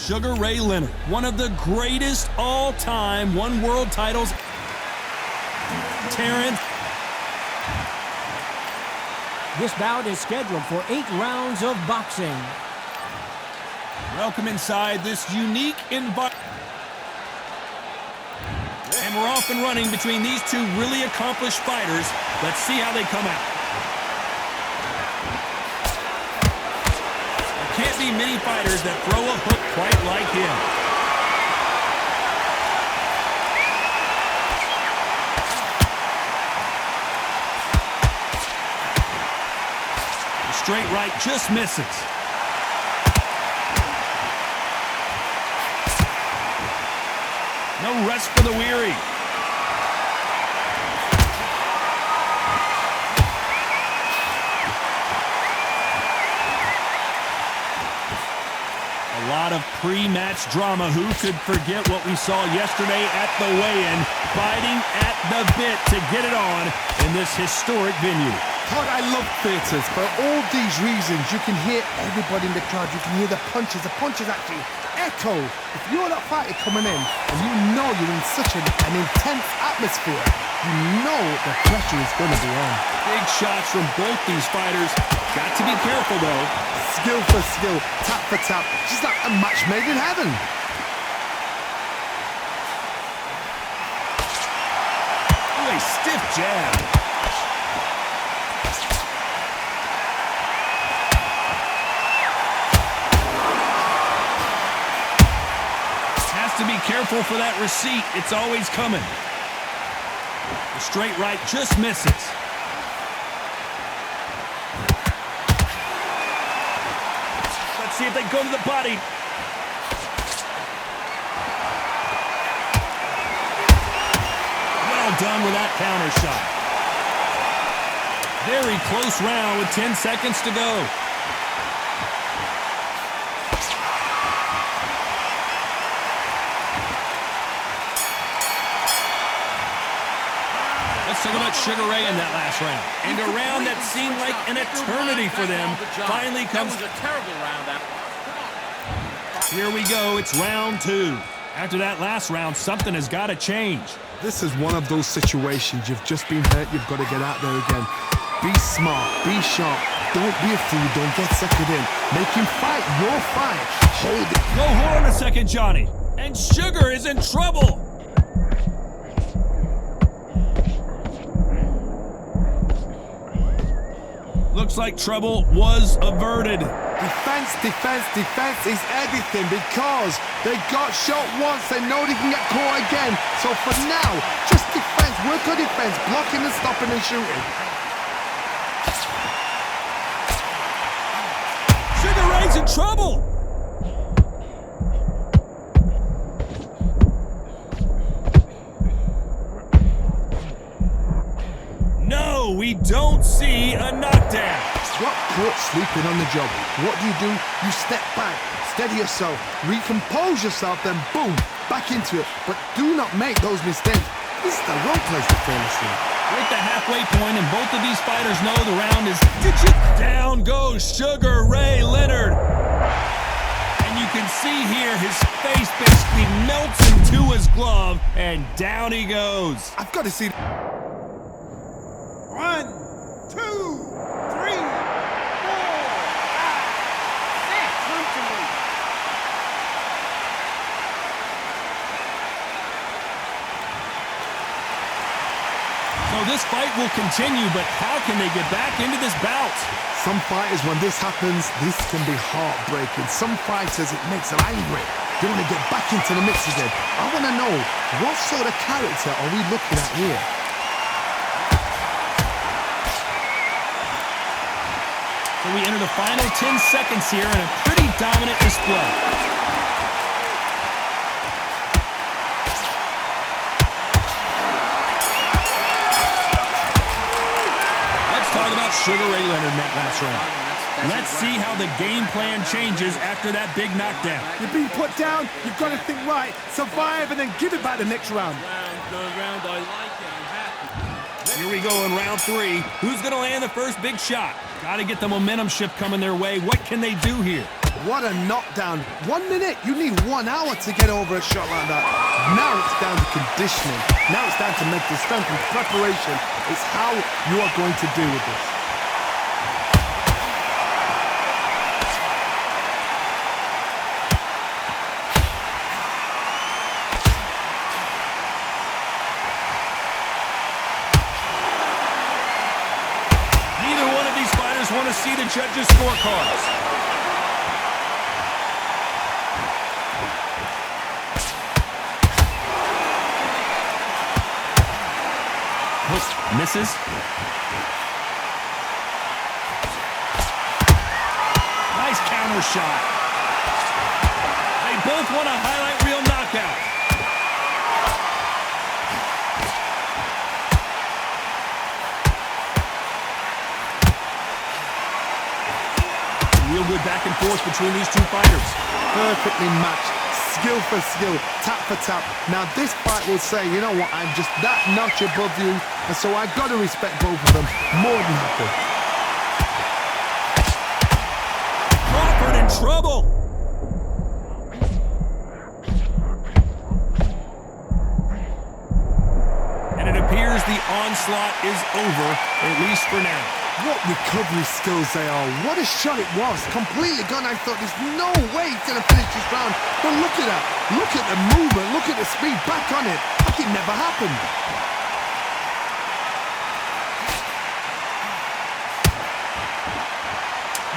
Sugar Ray Leonard, one of the greatest all-time, won world titles. Terrence. This bout is scheduled for 8 rounds of boxing. Welcome inside this unique environment. And we're off and running between these two really accomplished fighters. Let's see how they come out. There can't be many fighters that throw a hook quite like him. The straight right just misses. No rest for the weary. A lot of pre-match drama. Who could forget what we saw yesterday at the weigh-in? Fighting at the bit to get it on in this historic venue. Todd, I love theatres. For all these reasons, you can hear everybody in the crowd. You can hear the punches. The punches actually echo. If you're that fighter coming in and you know you're in such an intense atmosphere, you know the pressure is going to be on. Big shots from both these fighters. Got to be careful, though. Skill for skill, tap for tap. Just like a match made in heaven. Oh, a stiff jab. To be careful for that receipt. It's always coming. The straight right just misses. Let's see if they go to the body. Well done with that counter shot. Very close round with 10 seconds to go. Let's talk about Sugar Ray in that last round. And a round that seemed like an eternity for them finally comes. That was a terrible round. Here we go. It's round 2. After that last round, something has got to change. This is one of those situations. You've just been hurt. You've got to get out there again. Be smart. Be sharp. Don't be a fool. Don't get second in. Make him fight your fight. Hold it. Go, hold on a second, Johnny. And Sugar is in trouble. Looks like trouble was averted. Defense, defense, defense is everything because they got shot once. They know they can get caught again. So for now, just defense. Work on defense. Blocking and stopping and shooting. Sugar Ray's in trouble. No, we don't see a knockdown. Got caught sleeping on the job. What do? You step back, steady yourself, recompose yourself, then boom, back into it. But do not make those mistakes. This is the wrong place to fall asleep. We're at the halfway point, and both of these fighters know the round is down goes Sugar Ray Leonard. And you can see here his face basically melts into his glove, and down he goes. I've got to see. 1, 2, 3, 4, 5, 6. Comfortably. So this fight will continue, but how can they get back into this bout? Some fighters, when this happens, this can be heartbreaking. Some fighters, it makes them angry. They want to get back into the mix again. I want to know, what sort of character are we looking at here? So we enter the final 10 seconds here in a pretty dominant display. Let's talk about Sugar Ray Leonard in that last round. Let's see how the game plan changes after that big knockdown. You're being put down, you've got to think right, survive, and then give it back the next round. Round, I like it. I'm happy. Here we go in round 3. Who's going to land the first big shot? Got to get the momentum shift coming their way. What can they do here? What a knockdown. 1 minute, you need 1 hour to get over a shot like that. Now it's down to conditioning. Now it's down to mental strength and preparation. It's how you are going to deal with this. Neither one of these fighters want to see the judges' scorecards. Misses. Nice counter shot. They both want a highlight reel knockout. Real good back and forth between these two fighters. Perfectly matched. Skill for skill, tap for tap. Now this fight will say, you know what, I'm just that notch above you, and so I got to respect both of them more than happy. Crawford in trouble. And it appears the onslaught is over, at least for now. What recovery skills they are. What a shot it was. Completely gone. I thought there's no way he's going to finish this round. But look at that. Look at the movement. Look at the speed. Back on it. Like it never happened.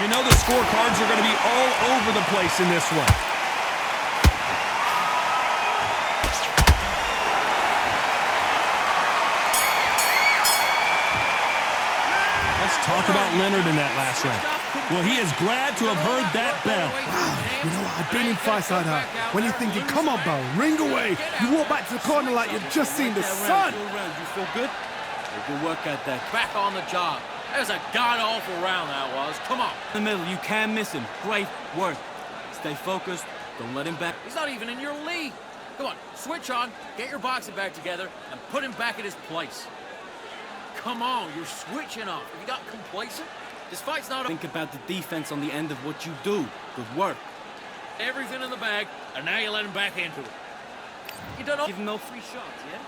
You know the scorecards are going to be all over the place in this one. Talk about Leonard in that last round. Well, he is glad to have heard that bell. Wow, you know what? I've been in fights like that. When you're thinking, come on, Bell, ring away. You walk back to the corner like you've just seen the sun. You feel good? Good work at that. Back on the job. That was a god-awful round, that was. Come on. In the middle, you can't miss him. Great work. Stay focused. Don't let him back. He's not even in your league. Come on, switch on, get your boxing bag together, and put him back at his place. Come on, you're switching off. Have you got complacent? This fight's not... Think about the defense on the end of what you do. Good work. Everything in the bag, and now you let him back into it. You don't give him no free shots, yeah?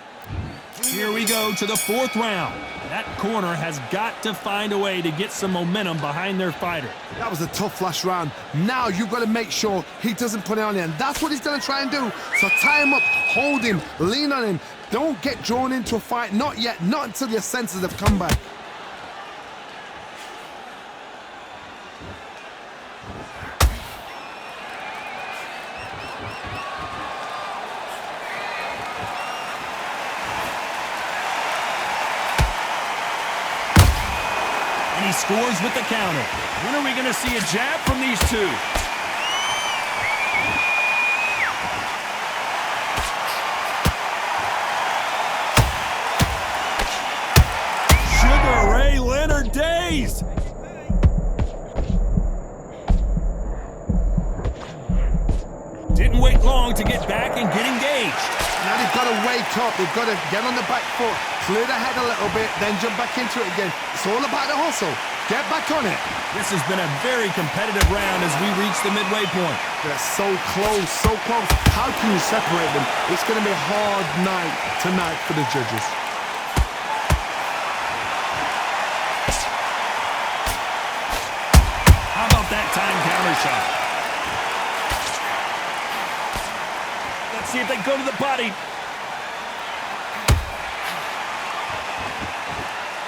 Here we go to the 4th round. That corner has got to find a way to get some momentum behind their fighter. That was a tough last round. Now you've got to make sure he doesn't put it on you, and that's what he's going to try and do. So tie him up, hold him, lean on him. Don't get drawn into a fight. Not yet. Not until your senses have come back. And he scores with the counter. When are we going to see a jab from these two? Days. Didn't wait long to get back and get engaged. Now they've got to wake up. They've got to get on the back foot, clear the head a little bit, then jump back into it again. It's all about the hustle. Get back on it. This has been a very competitive round as we reach the midway point. They're so close, so close. How can you separate them? It's going to be a hard night tonight for the judges. That time counter shot. Let's see if they go to the body.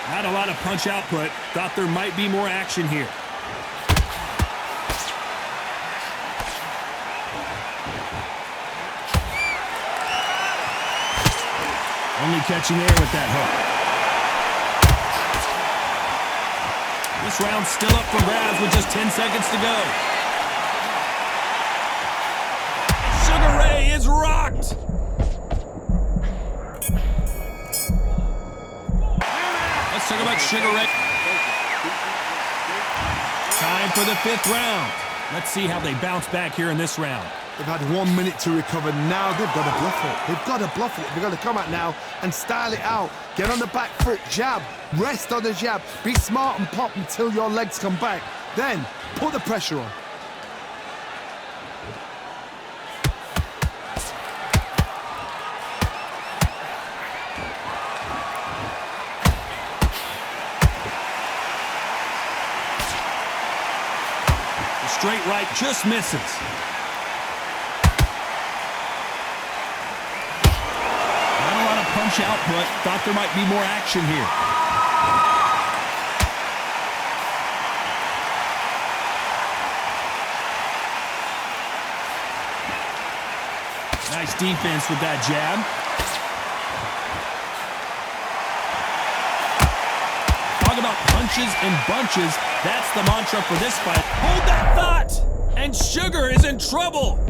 Not a lot of punch output. Thought there might be more action here. Only catching air with that hook. This round's still up for grabs with just 10 seconds to go. Sugar Ray is rocked. Let's talk about Sugar Ray. Time for the 5th round. Let's see how they bounce back here in this round. They've had 1 minute to recover. Now they've got to bluff it. They've got to bluff it. They've got to come out now and style it out. Get on the back foot, jab, rest on the jab. Be smart and pop until your legs come back. Then put the pressure on. straight right, just misses. Not a lot of punch output. Thought there might be more action here. Nice defense with that jab. Talk about punches and bunches. That's the mantra for this fight. Hold that thought! And Sugar is in trouble.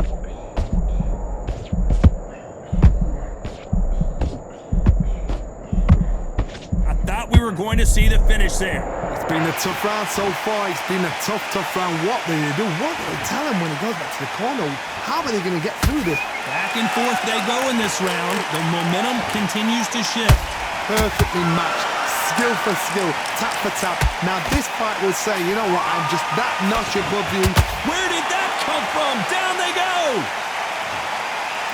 I thought we were going to see the finish there. It's been a tough round so far. It's been a tough round. What do they do? What do they tell him when he goes back to the corner? How are they going to get through this? Back and forth they go in this round. The momentum continues to shift. Perfectly matched. Skill for skill. Tap for tap. Now this fight will say, you know what, I'm just that notch above you. Where did that come from? Down they go!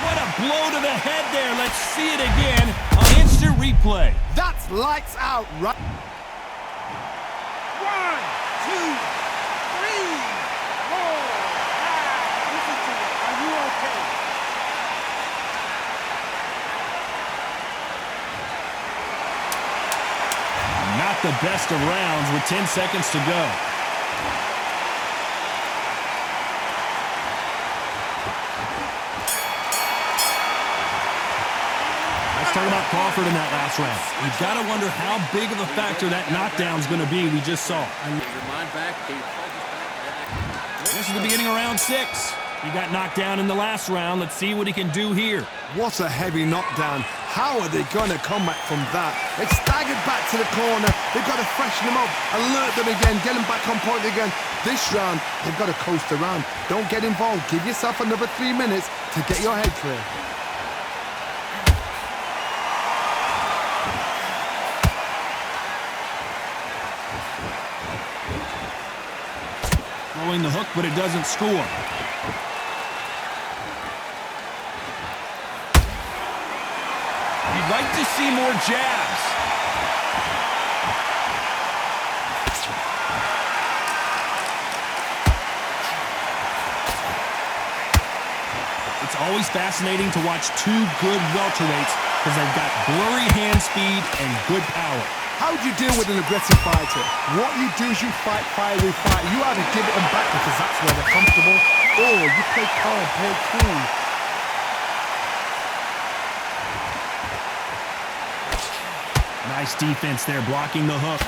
What a blow to the head there. Let's see it again on instant replay. That's lights out, right? 1, 2, 3, 4, 5. Listen to it. Are you okay? Not the best of rounds with 10 seconds to go. Let's talk about Crawford in that last round. You've got to wonder how big of a factor that knockdown's going to be we just saw. Your mind back. This is the beginning of round 6. He got knocked down in the last round. Let's see what he can do here. What a heavy knockdown. How are they going to come back from that? They staggered back to the corner. They've got to freshen them up, alert them again, get them back on point again. This round, they've got to coast around. Don't get involved. Give yourself another 3 minutes to get your head clear. Throwing the hook, but it doesn't score. You'd like to see more jabs. It's always fascinating to watch two good welterweights because they've got blurry hand speed and good power. How do you deal with an aggressive fighter? What you do is you fight fire with fire. You either give it them back because that's where they're comfortable, or you play calm, play cool. Nice defense there, blocking the hook.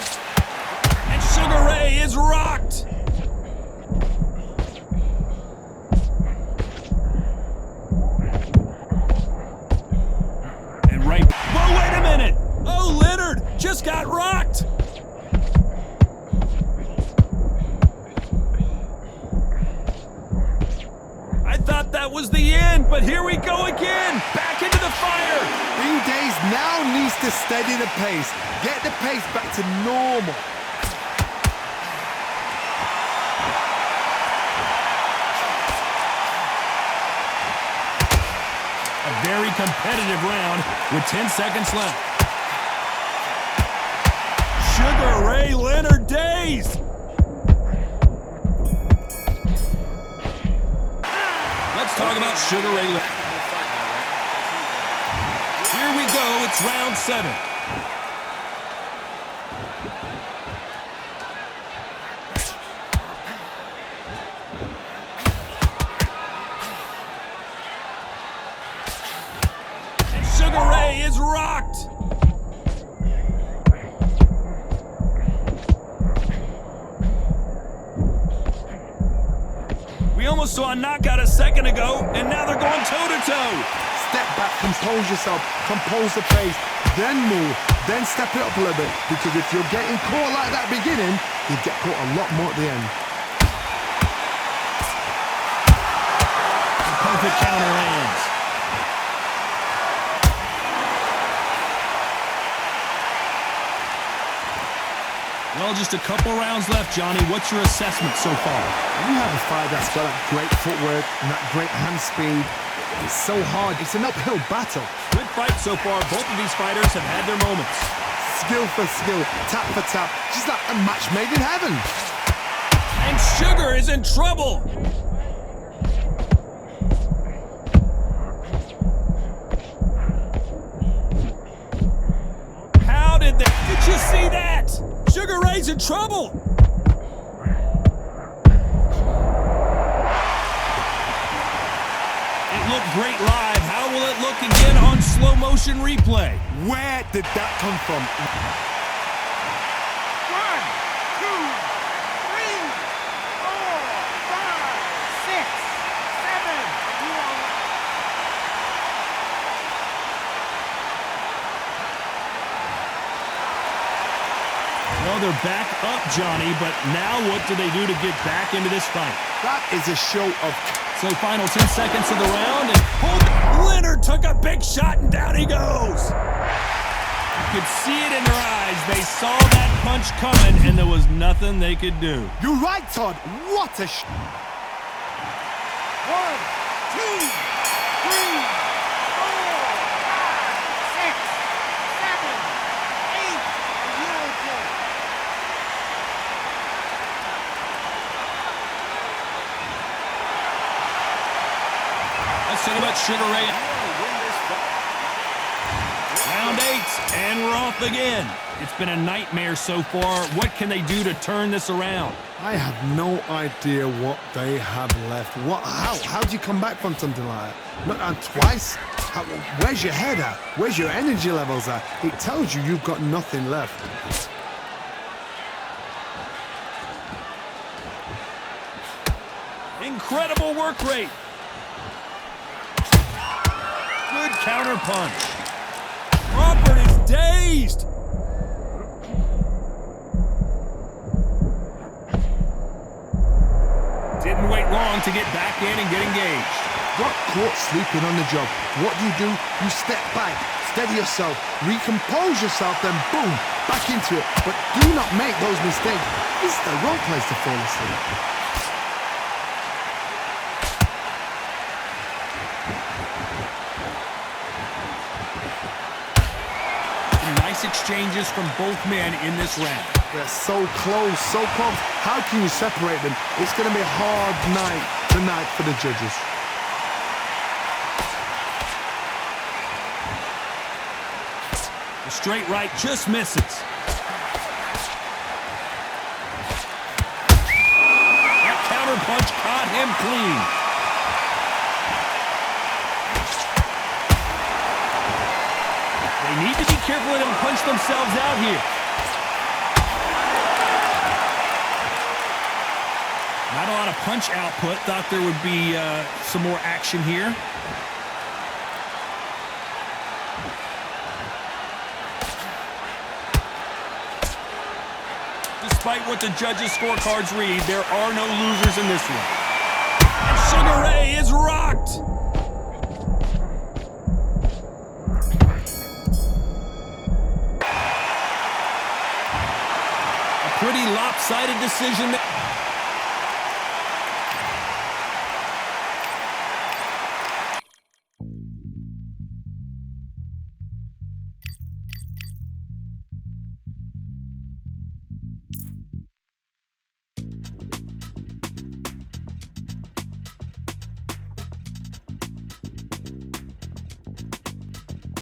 And Sugar Ray is rocked. And right. Whoa, wait a minute. Oh, Leonard just got rocked. I thought that was the end, but here we go again. Back into the fire. B-Days now needs to steady the pace. Get the pace back to normal. A very competitive round with 10 seconds left. Sugar Ray Leonard Days. Let's talk about Sugar Ray Leonard. Here we go, it's round 7. And Sugar Ray is rocked. We almost saw a knockout a second ago, and now they're going toe-to-toe. Step back, compose yourself, compose the pace, then move, then step it up a little bit. Because if you're getting caught like that beginning, you get caught a lot more at the end. Perfect counter lands. Well, just a couple rounds left, Johnny. What's your assessment so far? You have a fight that's got that great footwork and that great hand speed. It's so hard. It's an uphill battle. Good fight so far. Both of these fighters have had their moments. Skill for skill, tap for tap. Just like a match made in heaven. And Sugar is in trouble. How did they... Did you see that? Sugar Ray's in trouble. It looked great live. How will it look again on slow motion replay? Where did that come from? 1, 2, 3, 4, 5, 6, 7. Well, they're back up, Johnny, but now what do they do to get back into this fight? That is a show of... So final 10 seconds of the round, and Leonard took a big shot, and down he goes. You could see it in their eyes. They saw that punch coming, and there was nothing they could do. You're right, Todd. What a... 1, 2, 3, Let's talk about Sugar Ray. Round 8, and we're off again. It's been a nightmare so far. What can they do to turn this around? I have no idea what they have left. How do you come back from something like that? Not on twice? Where's your head at? Where's your energy levels at? It tells you you've got nothing left. Incredible work rate. Good counter punch. Crawford is dazed. Didn't wait long to get back in and get engaged. Got caught sleeping on the job. What do? You step back, steady yourself, recompose yourself, then boom, back into it. But do not make those mistakes. This is the wrong place to fall asleep. Nice exchanges from both men in this round. They're so close, so close. How can you separate them? It's going to be a hard night tonight for the judges. The straight right just misses. That counter punch caught him clean. They need to be careful they don't punch themselves out here. Not a lot of punch output. Thought there would be some more action here. Despite what the judges' scorecards read, there are no losers in this one. And Sugar Ray is rocked. Pretty lopsided decision.